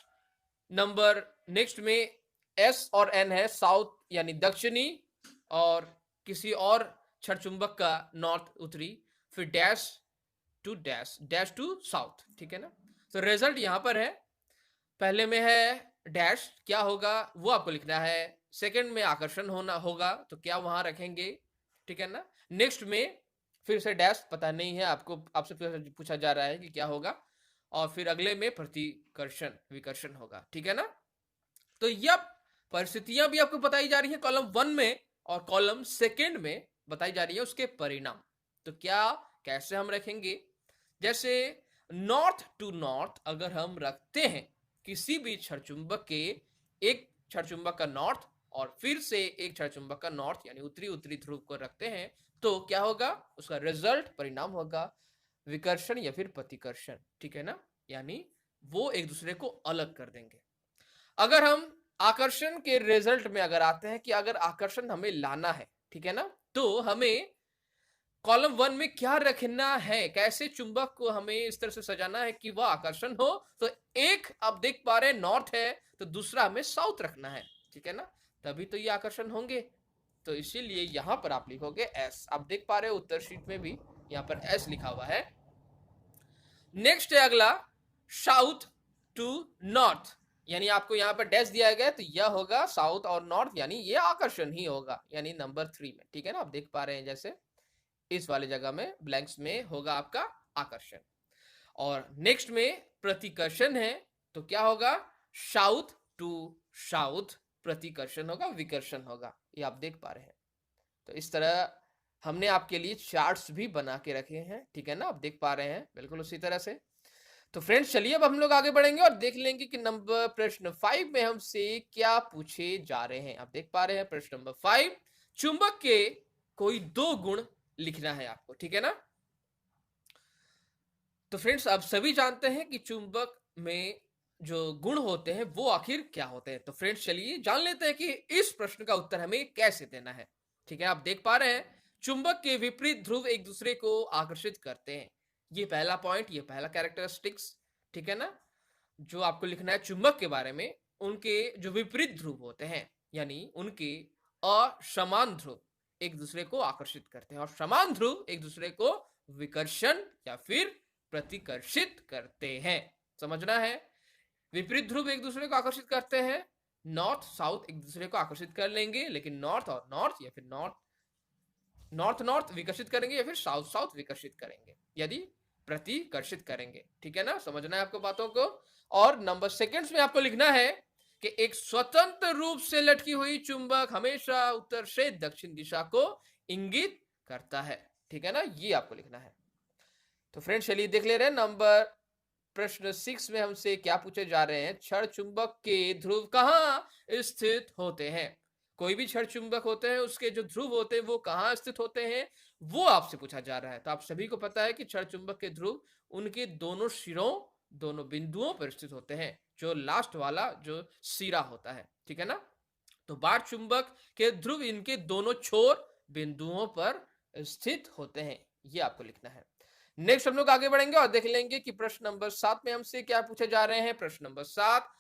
नंबर नेक्स्ट में एस और एन है, साउथ यानी दक्षिणी, और किसी और क्षण चुंबक का नॉर्थ उत्तरी, फिर dash to dash, dash to south, ठीक है ना। तो रिजल्ट यहां पर है, पहले में है डैश, क्या होगा वो आपको लिखना है। सेकंड में आकर्षण होना होगा, तो क्या वहां रखेंगे, ठीक है ना। नेक्स्ट में फिर से डैश, पता नहीं है आपको, आपसे पूछा जा रहा है कि क्या होगा, और फिर अगले में प्रतिकर्षण, विकर्षण होगा, ठीक है ना। तो यह परिस्थितियां भी आपको बताई जा रही है कॉलम 1 में, और कॉलम सेकंड में बताई जा रही है उसके परिणाम। तो क्या, कैसे हम रखेंगे, जैसे नॉर्थ टू नॉर्थ अगर हम रखते हैं किसी भी क्षण चुंबक के एक क्षण चुंबक का नॉर्थ और फिर से एक क्षण चुंबक का नॉर्थ यानी उत्तरी उत्तरी ध्रुव को रखते हैं, तो क्या होगा, उसका रिजल्ट, परिणाम होगा विकर्षण या फिर प्रतिकर्षण, ठीक है ना। यानी वो एक दूसरे को अलग कर देंगे। अगर हम आकर्षण के रिजल्ट में अगर आते हैं कि अगर आकर्षण हमें लाना है, ठीक है ना, तो हमें कॉलम 1 में क्या रखना है, कैसे चुंबक को हमें इस तरह से सजाना है कि वह आकर्षण हो। तो एक आप देख पा रहे हैं नॉर्थ है, तो दूसरा हमें साउथ रखना है, ठीक है ना, तभी तो ये आकर्षण होंगे। तो इसीलिए यहां पर आप लिखोगे एस। आप देख पा रहे हो उत्तर शीट में भी यहां पर एस लिखा हुआ है। नेक्स्ट है अगला, साउथ टू नॉर्थ, यानी आपको यहां पर डैश दिया गया, तो यह होगा साउथ और नॉर्थ, यानी ये आकर्षण ही होगा, यानी नंबर 3 में, ठीक है ना। आप देख पा रहे हैं जैसे इस वाले जगह में ब्लैंक्स में होगा आपका आकर्षण। और नेक्स्ट में प्रतिकर्षण है, तो क्या होगा, साउथ टू साउथ प्रतिकर्षण होगा, विकर्षण होगा, ये आप देख पा रहे हैं। तो इस तरह हमने आपके लिए चार्ट्स भी बना के रखे हैं, ठीक है ना, आप देख पा रहे हैं बिल्कुल उसी तरह से। तो फ्रेंड्स, चलिए अब हम लोग आगे बढ़ेंगे और देख लेंगे कि नंबर प्रश्न 5 में हमसे क्या पूछे जा रहे हैं। आप देख पा रहे हैं प्रश्न नंबर 5, चुंबक के कोई 2 गुण लिखना है आपको, ठीक है ना। तो फ्रेंड्स, आप सभी जानते हैं कि चुंबक में जो गुण होते हैं वो आखिर क्या होते हैं। तो फ्रेंड्स, चलिए जान लेते हैं कि इस प्रश्न का उत्तर हमें कैसे देना है, ठीक है। आप देख पा रहे हैं चुंबक के विपरीत ध्रुव एक दूसरे को आकर्षित करते हैं, ये पहला पॉइंट, ये पहला कैरेक्टरिस्टिक्स, ठीक है ना। जो आपको लिखना है चुंबक के बारे में, उनके जो विपरीत ध्रुव होते हैं यानी उनके असमान ध्रुव एक दूसरे को आकर्षित करते हैं, और समान ध्रुव एक दूसरे को विकर्षण या फिर प्रतिकर्षित करते हैं। समझना है, विपरीत ध्रुव एक दूसरे को आकर्षित करते हैं, नॉर्थ साउथ एक दूसरे को आकर्षित कर लेंगे, लेकिन नॉर्थ और नॉर्थ या फिर नॉर्थ नॉर्थ विकसित करेंगे या फिर साउथ साउथ विकसित करेंगे यदि प्रतिकर्षित करेंगे। ठीक है ना, समझना है आपको बातों को। और नंबर सेकंड्स में आपको लिखना है कि एक स्वतंत्र रूप से लटकी हुई चुंबक हमेशा उत्तर से दक्षिण दिशा को इंगित करता है। ठीक है ना, ये आपको लिखना है। तो फ्रेंड्स चलिए देख ले रहे हैं नंबर प्रश्न 6 में हमसे क्या पूछे जा रहे हैं, क्षण चुंबक के ध्रुव कहाँ स्थित होते हैं। कोई भी क्षण चुंबक होते हैं उसके जो ध्रुव होते हैं वो कहाँ स्थित होते हैं, वो आपसे पूछा जा रहा है। तो आप सभी को पता है कि क्षण चुंबक के ध्रुव उनके दोनों सिरों, दोनों बिंदुओं पर स्थित होते हैं, जो लास्ट वाला जो सिरा होता है। ठीक है ना, तो बाढ़ चुंबक के ध्रुव इनके दोनों छोर बिंदुओं पर स्थित होते हैं, ये आपको लिखना है। नेक्स्ट हम लोग आगे बढ़ेंगे और देख लेंगे कि प्रश्न नंबर 7 में हमसे क्या पूछे जा रहे हैं। प्रश्न नंबर 7,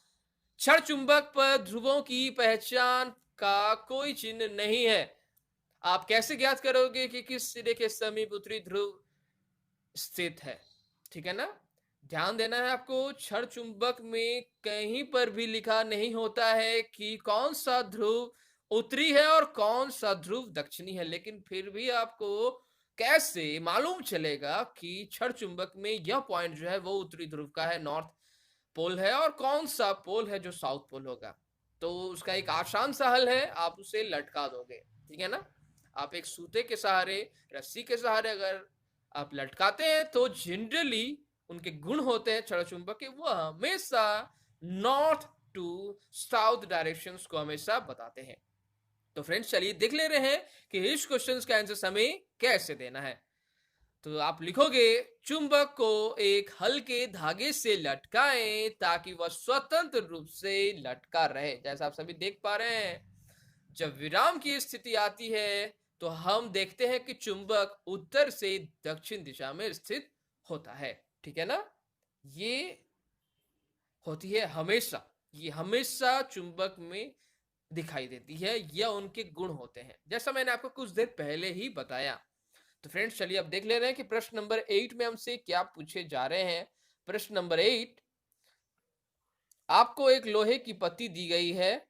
क्षण चुंबक पर ध्रुवों की पहचान का कोई चिन्ह नहीं है, आप कैसे ज्ञात करोगे कि किस सिरे के समीप उत्तरी ध्रुव स्थित है। ठीक है ना, ध्यान देना है आपको, क्षण चुंबक में कहीं पर भी लिखा नहीं होता है कि कौन सा ध्रुव उत्तरी है और कौन सा ध्रुव दक्षिणी है, लेकिन फिर भी आपको कैसे मालूम चलेगा कि क्षण चुंबक में यह पॉइंट जो है वो उत्तरी ध्रुव का है, नॉर्थ पोल है, और कौन सा पोल है जो साउथ पोल होगा। तो उसका एक आसान सा हल है, आप उसे लटका दोगे। ठीक है ना, आप एक सूते के सहारे, रस्सी के सहारे अगर आप लटकाते हैं तो जनरली उनके गुण होते हैं क्षण चुंबक के, वो हमेशा नॉर्थ टू साउथ डायरेक्शंस को हमेशा बताते हैं। तो फ्रेंड्स चलिए देख ले रहे हैं कि इस क्वेश्चन का आंसर हमें कैसे देना है। तो आप लिखोगे, चुंबक को एक हल्के धागे से लटकाएं ताकि वह स्वतंत्र रूप से लटका रहे। जैसा आप सभी देख पा रहे हैं, जब विराम की स्थिति आती है तो हम देखते हैं कि चुंबक उत्तर से दक्षिण दिशा में स्थित होता है। ठीक है ना, ये होती है हमेशा, ये हमेशा चुंबक में दिखाई देती है, यह उनके गुण होते हैं, जैसा मैंने आपको कुछ देर पहले ही बताया। तो फ्रेंड्स चलिए अब देख ले रहे हैं कि प्रश्न नंबर 8 में हमसे क्या पूछे जा रहे हैं। प्रश्न नंबर 8, आपको एक लोहे की पत्ती दी गई है,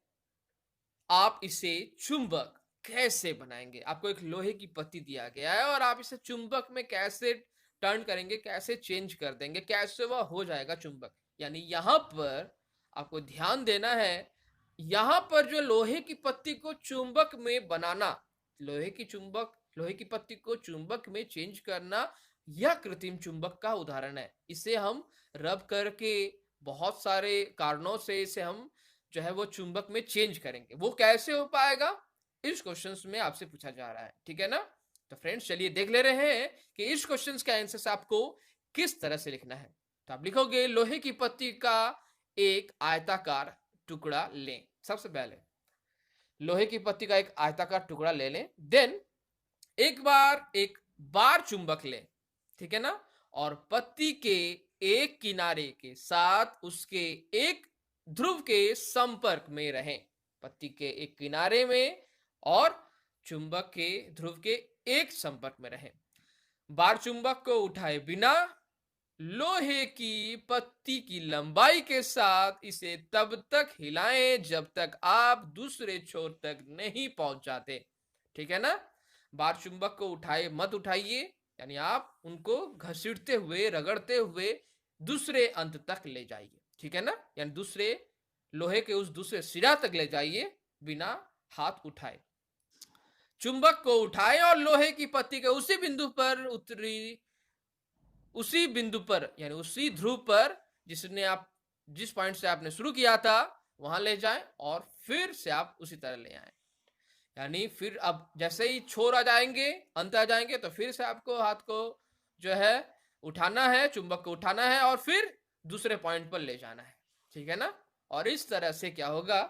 आप इसे चुंबक कैसे बनाएंगे। आपको एक लोहे की पत्ती दिया गया है और आप इसे चुंबक में कैसे टर्न करेंगे, कैसे चेंज कर देंगे, कैसे वह हो जाएगा चुंबक। यानी यहां पर आपको ध्यान देना है, यहां पर जो लोहे की पत्ती को चुंबक में बनाना, लोहे की पत्ती को चुंबक में चेंज करना, यह कृत्रिम चुंबक का उदाहरण है। इसे हम रब करके बहुत सारे कारणों से इसे हम जो है वो चुंबक में चेंज करेंगे। वो कैसे हो पाएगा, इस क्वेश्चंस में आपसे पूछा जा रहा है। ठीक है ना, तो फ्रेंड्स चलिए देख ले रहे हैं कि इस क्वेश्चंस का आंसर आपको किस तरह से लिखना है। तो आप लिखोगे, लोहे की पत्ती का एक आयताकार टुकड़ा लें। सबसे पहले लोहे की पत्ती का एक आयताकार टुकड़ा ले लें, देन एक बार चुंबक लें। ठीक है ना, और पत्ती के एक किनारे के साथ उसके एक ध्रुव के संपर्क में रहें। पत्ती के एक किनारे में और चुंबक के ध्रुव के एक संपर्क में रहें। बार चुंबक को उठाए बिना लोहे की पत्ती की लंबाई के साथ इसे तब तक हिलाएं जब तक आप दूसरे छोर तक नहीं पहुंच जाते। ठीक है ना, बार चुंबक को मत उठाइए, यानी आप उनको घसीटते हुए, रगड़ते हुए दूसरे अंत तक ले जाइए। ठीक है ना, यानी दूसरे लोहे के उस दूसरे सिरा तक ले जाइए बिना हाथ उठाए। चुंबक को उठाएं और लोहे की पत्ती के उसी बिंदु पर यानी उसी ध्रुव पर जिस पॉइंट से आपने शुरू किया था वहां ले जाएं और फिर से आप उसी तरह ले आए। यानी फिर अब जैसे ही छोर आ जाएंगे, अंत आ जाएंगे, तो फिर से आपको हाथ को जो है उठाना है, चुंबक को उठाना है और फिर दूसरे पॉइंट पर ले जाना है। ठीक है ना, और इस तरह से क्या होगा,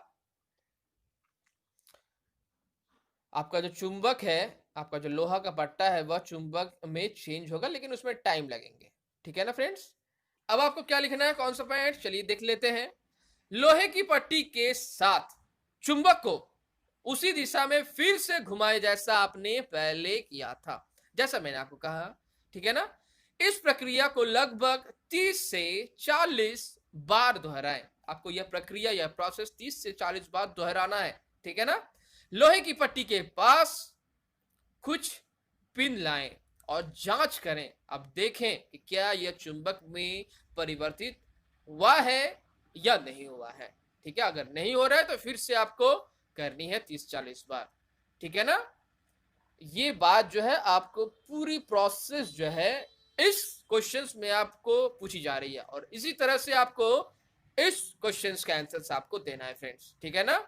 आपका जो चुंबक है, आपका जो लोहा का पट्टा है, वह चुंबक में चेंज होगा, लेकिन उसमें टाइम लगेंगे। ठीक है ना फ्रेंड्स, अब आपको क्या लिखना है, कौन सा पॉइंट, चलिए देख लेते हैं। लोहे की पट्टी के साथ चुंबक को उसी दिशा में फिर से घुमाए जैसा आपने पहले किया था, जैसा मैंने आपको कहा। ठीक है ना, इस प्रक्रिया को लगभग 30 से 40 बार दोहराएं। आपको यह प्रक्रिया, यह प्रोसेस 30 से 40 बार दोहराना है, ठीक है ना। लोहे की पट्टी के पास कुछ पिन लाएं और जांच करें। अब देखें कि क्या यह चुंबक में परिवर्तित हुआ है या नहीं हुआ है, ठीक है। अगर नहीं हो रहा है तो फिर से आपको करनी है 30-40 बार, ठीक है ना। ये बात जो है आपको पूरी प्रोसेस जो है इस क्वेश्चंस में आपको पूछी जा रही है, और इसी तरह से आपको इस क्वेश्चंस का आंसर आपको देना है फ्रेंड्स, ठीक है ना।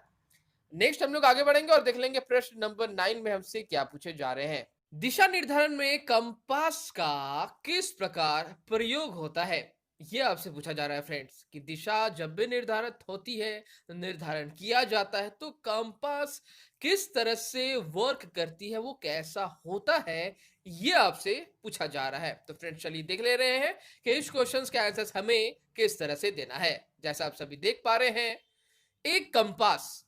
नेक्स्ट हम लोग आगे बढ़ेंगे और देख लेंगे प्रश्न नंबर 9 में हमसे क्या पूछे जा रहे हैं। दिशा निर्धारण में कंपास का किस प्रकार प्रयोग होता है, ये आपसे पूछा जा रहा है फ्रेंड्स, कि दिशा जब भी निर्धारित होती है, निर्धारण किया जाता है, तो कंपास किस तरह से वर्क करती है, वो कैसा होता है, ये आपसे पूछा जा रहा है। तो फ्रेंड्स चलिए देख ले रहे हैं कि इस क्वेश्चन के आंसर हमें किस तरह से देना है। जैसा आप सभी देख पा रहे हैं, एक कंपास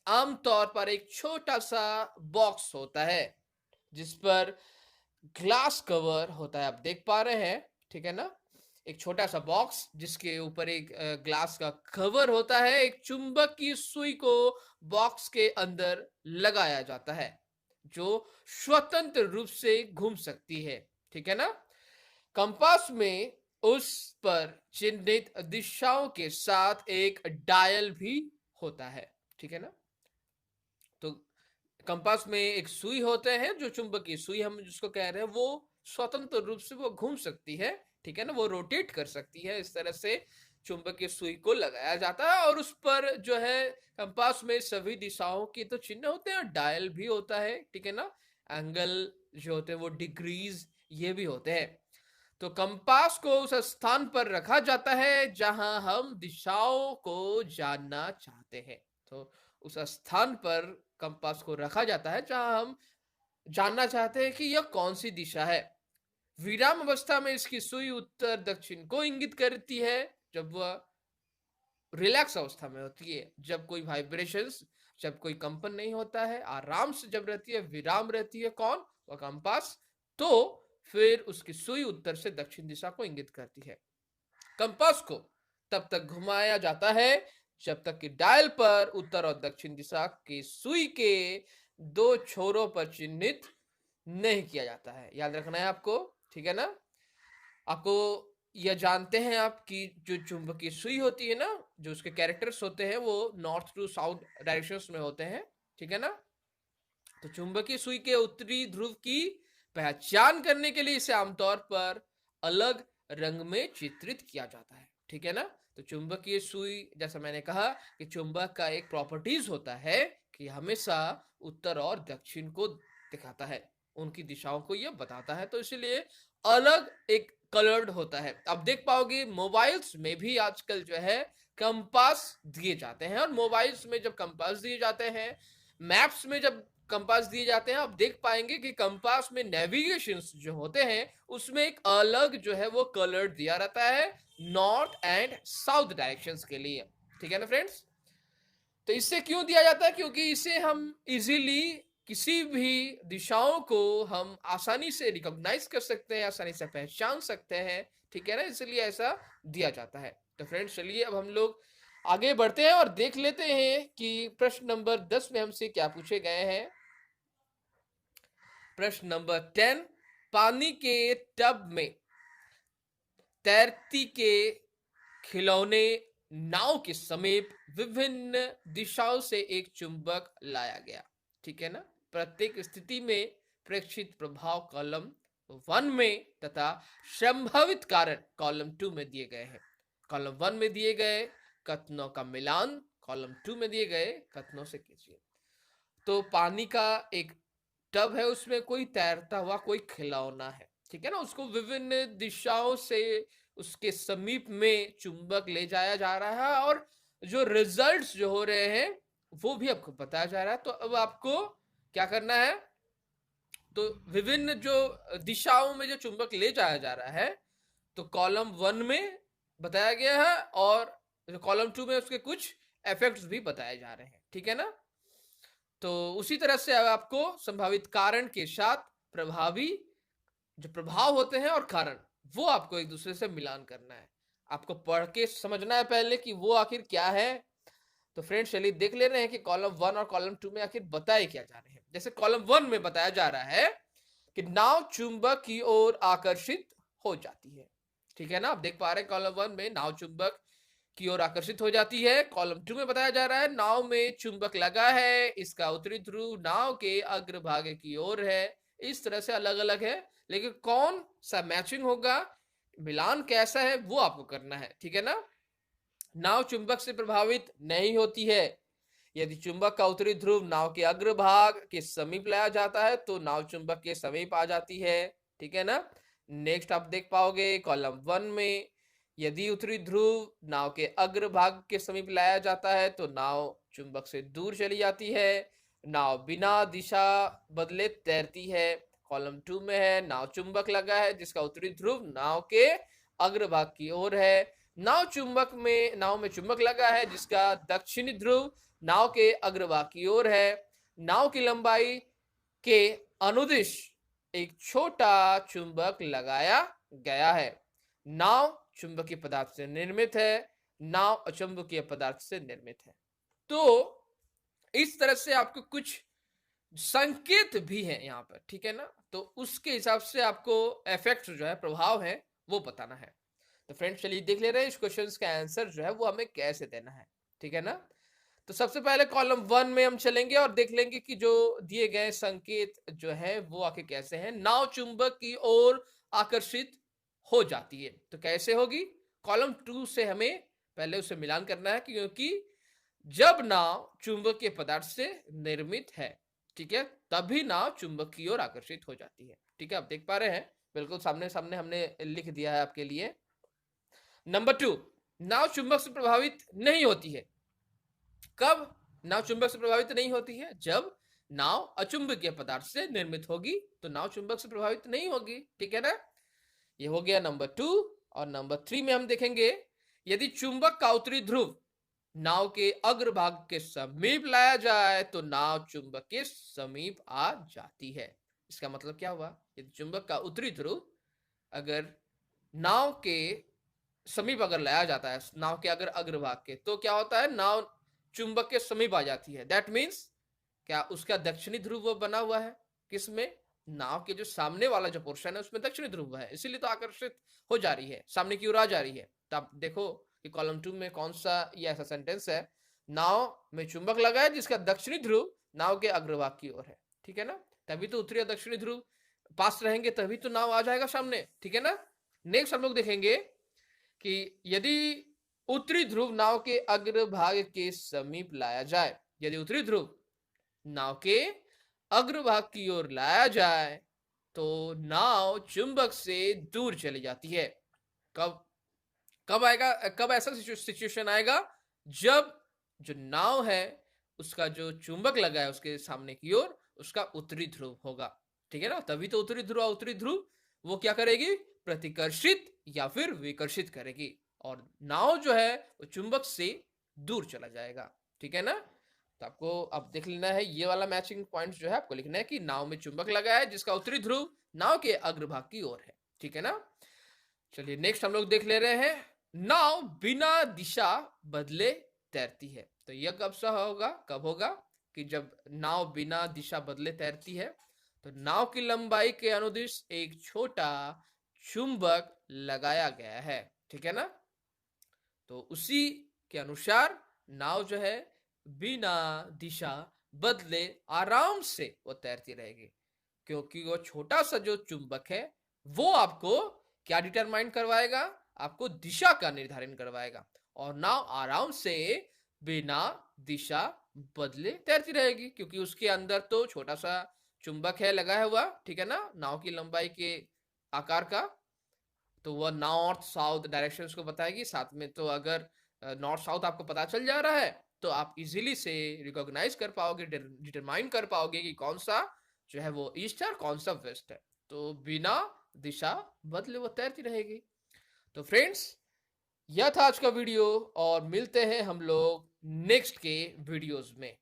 आमतौर पर एक छोटा सा बॉक्स होता है जिस पर ग्लास कवर होता है, आप देख पा रहे हैं, ठीक है ना। एक छोटा सा बॉक्स जिसके ऊपर एक ग्लास का कवर होता है। एक चुंबक की सुई को बॉक्स के अंदर लगाया जाता है जो स्वतंत्र रूप से घूम सकती है, ठीक है ना। कंपास में उस पर चिन्हित दिशाओं के साथ एक डायल भी होता है, ठीक है ना। तो कंपास में एक सुई होते हैं, जो चुंबकीय सुई हम जिसको कह रहे हैं, वो स्वतंत्र रूप से वो घूम सकती है, ठीक है ना, वो रोटेट कर सकती है। इस तरह से चुंबकीय सुई को लगाया जाता है और उस पर जो है कंपास में सभी दिशाओं के तो चिन्ह होते हैं, डायल भी होता है, ठीक है ना। एंगल जो होते हैं वो डिग्रीज ये भी होते हैं। तो कंपास को उस स्थान पर रखा जाता है जहां हम दिशाओं को जानना चाहते हैं। तो उस स्थान पर कंपास को रखा जाता है जहां हम जानना चाहते हैं कि यह कौन सी दिशा है। विराम अवस्था में इसकी सुई उत्तर दक्षिण को इंगित करती है। जब वह रिलैक्स अवस्था में होती है, जब कोई वाइब्रेशंस, जब कोई कंपन नहीं होता है, आराम से जब रहती है, विराम रहती है, कौन, वह कंपास, तो फिर उसकी सुई उत्तर से दक्षिण दिशा को इंगित करती है। कंपास को तब तक घुमाया जाता है जब तक कि डायल पर उत्तर और दक्षिण दिशा की सुई के दो छोरों पर चिन्हित नहीं किया जाता है। याद रखना है आपको, ठीक है ना। आपको यह जानते हैं आप कि जो चुंबकीय सुई होती है ना, जो उसके कैरेक्टर्स होते हैं वो नॉर्थ टू साउथ डायरेक्शंस में होते हैं, ठीक है ना। तो चुंबकीय सुई के उत्तरी ध्रुव की पहचान करने के लिए इसे आमतौर पर अलग रंग में चित्रित किया जाता है, ठीक है ना। तो चुंबकीय सुई, जैसा मैंने कहा कि चुंबक का एक प्रॉपर्टीज होता है कि हमेशा उत्तर और दक्षिण को दिखाता है, उनकी दिशाओं को यह बताता है, तो इसलिए अलग एक कलर्ड होता है। आप देख पाओगे मोबाइल्स में भी आजकल जो है कंपास दिए जाते हैं, और मोबाइल्स में जब कंपास दिए जाते हैं, मैप्स में जब कंपास दिए जाते हैं, आप देख पाएंगे कि कंपास में नेविगेशंस जो होते हैं उसमें एक अलग जो है वो कलर दिया रहता है नॉर्थ एंड साउथ डायरेक्शंस के लिए, ठीक है ना फ्रेंड्स। तो इससे क्यों दिया जाता है, क्योंकि इसे हम इजीली किसी भी दिशाओं को हम आसानी से रिकॉग्नाइज कर सकते हैं, आसानी से पहचान सकते हैं, ठीक है ना, इसलिए ऐसा दिया जाता है। तो फ्रेंड्स चलिए अब हम लोग आगे बढ़ते हैं और देख लेते हैं कि प्रश्न नंबर 10 में हमसे क्या पूछे गए हैं। प्रश्न नंबर 10, पानी के टब में तैरती के खिलौने नाव के समीप विभिन्न दिशाओं से एक चुंबक लाया गया, ठीक है ना। प्रत्येक स्थिति में प्रेक्षित प्रभाव कॉलम 1 में तथा संभावित कारण कॉलम 2 में दिए गए हैं। कॉलम 1 में दिए गए कथनों का मिलान कॉलम 2 में दिए गए कथनों से कीजिए। तो पानी का एक टब है, उसमें कोई तैरता हुआ कोई खिलौना है, ठीक है ना। उसको विभिन्न दिशाओं से उसके समीप में चुंबक ले जाया जा रहा है, और जो रिजल्ट्स जो हो रहे हैं वो भी आपको बताया जा रहा है। तो अब आपको क्या करना है, तो विभिन्न जो दिशाओं में जो चुंबक ले जाया जा रहा है, तो कॉलम 1 में बताया गया है, और कॉलम 2 में उसके कुछ इफेक्ट्स भी बताए जा रहे हैं, ठीक है ना। तो उसी तरह से अब आपको संभावित कारण के साथ प्रभावी जो प्रभाव होते हैं और कारण वो आपको एक दूसरे से मिलान करना है। आपको पढ़ के समझना है पहले कि वो आखिर क्या है। तो फ्रेंड्स चलिए देख ले रहे हैं कि कॉलम 1 और कॉलम 2 में आखिर बताए क्या जा रहे हैं। जैसे कॉलम 1 में बताया जा रहा है कि नाव चुंबक की ओर आकर्षित हो जाती है। ठीक है ना, आप देख पा रहे हैं कॉलम 1 में नाव चुंबक की ओर आकर्षित हो जाती है। कॉलम 2 में बताया जा रहा है नाव में चुंबक लगा है, इसका उत्तरी ध्रुव नाव के अग्रभाग की ओर है। इस तरह से अलग अलग है, लेकिन कौन सा मैचिंग होगा, मिलान कैसा है, वो आपको करना है। ठीक है ना। नाव चुंबक से प्रभावित नहीं होती है। यदि चुंबक का उत्तरी ध्रुव नाव के अग्रभाग के समीप लाया जाता है तो नाव चुंबक के समीप आ जाती है। ठीक है ना। नेक्स्ट आप देख पाओगे कॉलम 1 में, यदि उत्तरी ध्रुव नाव के अग्रभाग के समीप लाया जाता है तो नाव चुंबक से दूर चली जाती है। नाव बिना दिशा बदले तैरती है। कॉलम 2 में है नाव चुंबक लगा है जिसका उत्तरी ध्रुव नाव के अग्रभाग की ओर है। नाव में चुंबक लगा है जिसका दक्षिणी ध्रुव नाव के अग्रभाग की ओर है। नाव की लंबाई के अनुदिश एक छोटा चुंबक लगाया गया है। नाव चुंबकीय पदार्थ से निर्मित है। नाव अचुंबकीय पदार्थ से निर्मित है। तो इस तरह से आपको कुछ संकेत भी है यहाँ पर। ठीक है ना। तो उसके हिसाब से आपको इफेक्ट जो है, प्रभाव है, वो बताना है। तो फ्रेंड्स चलिए देख ले रहे हैं इस क्वेश्चन का आंसर जो है वो हमें कैसे देना है। ठीक है ना। तो सबसे पहले कॉलम 1 में हम चलेंगे और देख लेंगे कि जो दिए गए संकेत जो है वो आखिर कैसे हैं। नाव चुंबक की ओर आकर्षित हो जाती है, तो कैसे होगी। कॉलम 2 से हमें पहले उसे मिलान करना है, क्योंकि जब नाव चुंबकीय पदार्थ से निर्मित है, ठीक है, तभी नाव चुंबक की ओर आकर्षित हो जाती है। ठीक है, आप देख पा रहे हैं, बिल्कुल सामने सामने हमने लिख दिया है आपके लिए। नंबर 2, नाव चुंबक से प्रभावित नहीं होती है। कब नाव चुंबक से प्रभावित नहीं होती है? जब नाव अचुंबकीय पदार्थ से निर्मित होगी तो नाव चुंबक से प्रभावित नहीं होगी। ठीक है ना। ये हो गया नंबर 2। और नंबर 3 में हम देखेंगे, यदि चुंबक का उत्तरी ध्रुव नाव के अग्रभाग के समीप लाया जाए तो नाव चुंबक के समीप आ जाती है। इसका मतलब क्या हुआ, यदि चुंबक का उत्तरी ध्रुव अगर नाव के समीप अगर लाया जाता है, नाव के अगर अग्रभाग के, तो क्या होता है, नाव चुंबक के समीप आ जाती है। दैट मीन्स क्या उसका दक्षिणी ध्रुव वो बना हुआ है, किसमें, नाव के जो सामने वाला जो पोर्शन है उसमें दक्षिणी ध्रुव है, इसीलिए तो आकर्षित हो जा रही है, सामने की ओर आ जा रही है। तो आप देखो कि कॉलम 2 में कौन सा ये ऐसा सेंटेंस है, नाव में चुंबक लगा है जिसका दक्षिणी ध्रुव नाव के अग्रभाग की ओर है। ठीक है ना। तभी तो उत्तरी और दक्षिणी ध्रुव पास रहेंगे, तभी तो नाव आ जाएगा सामने। ठीक है ना। नेक्स्ट हम लोग देखेंगे कि यदि उत्तरी ध्रुव नाव के अग्रभाग के समीप लाया जाए, यदि उत्तरी ध्रुव नाव के अग्रभाग की ओर लाया जाए तो नाव चुंबक से दूर चली जाती है। कब कब आएगा, कब ऐसा सिचुएशन आएगा, जब जो नाव है उसका जो चुंबक लगा है उसके सामने की ओर उसका उत्तरी ध्रुव होगा। ठीक है ना। तभी तो उत्तरी ध्रुव वो क्या करेगी, प्रतिकर्षित या फिर विकर्षित करेगी और नाव जो है वो चुंबक से दूर चला जाएगा। ठीक है ना। तो आपको अब देख लेना है, ये वाला मैचिंग पॉइंट जो है आपको लिखना है कि नाव में चुंबक लगा है जिसका उत्तरी ध्रुव नाव के अग्रभाग की ओर है। ठीक है ना। चलिए नेक्स्ट हम लोग देख ले रहे हैं, नाव बिना दिशा बदले तैरती है। तो यह कब सा होगा, कब होगा कि जब नाव बिना दिशा बदले तैरती है। तो नाव की लंबाई के अनुदिश एक छोटा चुंबक लगाया गया है। ठीक है ना। तो उसी के अनुसार नाव जो है बिना दिशा बदले आराम से वो तैरती रहेगी, क्योंकि वो छोटा सा जो चुंबक है वो आपको क्या डिटरमाइन करवाएगा, आपको दिशा का निर्धारण करवाएगा और नाव आराम से बिना दिशा बदले तैरती रहेगी, क्योंकि उसके अंदर तो छोटा सा चुंबक है लगा हुआ। ठीक है ना। नाव की लंबाई के आकार का, तो वह नॉर्थ साउथ डायरेक्शंस को बताएगी। साथ में तो अगर नॉर्थ साउथ आपको पता चल जा रहा है तो आप इजीली से रिकॉग्नाइज कर पाओगे, डिटरमाइन कर पाओगे कि कौन सा जो है वो ईस्ट है और कौन सा वेस्ट है। तो बिना दिशा बदले वो तैरती रहेगी। तो फ्रेंड्स यह था आज का वीडियो और मिलते हैं हम लोग नेक्स्ट के वीडियोस में।